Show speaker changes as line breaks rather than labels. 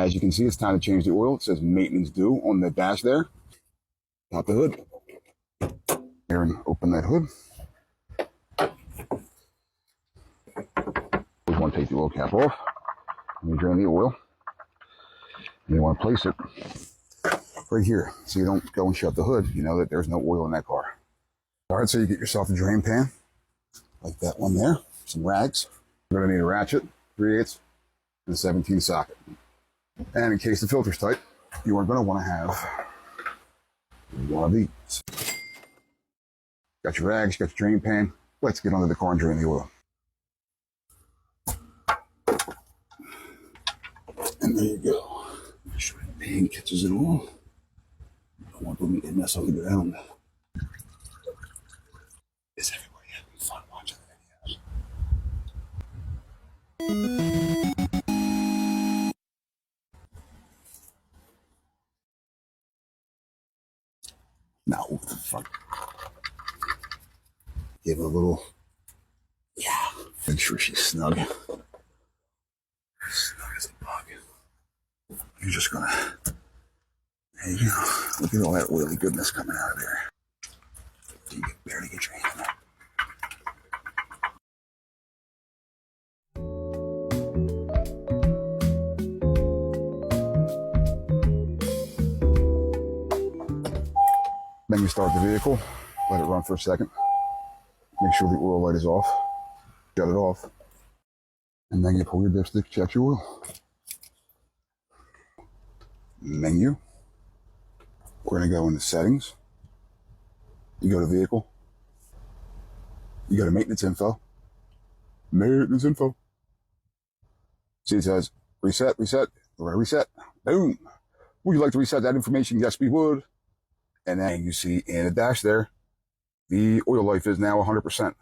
As you can see, it's time to change the oil. It says maintenance due on the dash there. Pop the hood. Here, and open that hood. You want to take the oil cap off. And you drain the oil. And you want to place it right here, so you don't go and shut the hood. You know that there's no oil in that car. All right, so you get yourself a drain pan, like that one there. Some rags. You're going to need a ratchet, 3/8, and a 17 socket. And in case the filter's tight, you are going to want to have one of these. Got your rags, got your drain pan. Let's get under the car and drain the oil. And there you go. Make sure the pan catches it all. I don't want them to mess on the ground. Is everybody having fun watching the videos? Now, what the fuck? Give it a little, yeah. Make sure she's snug. Snug as a bug. You're just gonna, there you go. Look at all that oily goodness coming out of there. You can barely get your hand up. Then you start the vehicle, let it run for a second. Make sure the oil light is off. Shut it off. And then you pull your dipstick, check your oil. Menu. We're going to go into settings. You go to vehicle. You go to maintenance info. Maintenance info. See, it says reset, reset. We're going to reset. Boom. Would you like to reset that information? Yes, we would. And then you see in the dash there, the oil life is now 100%.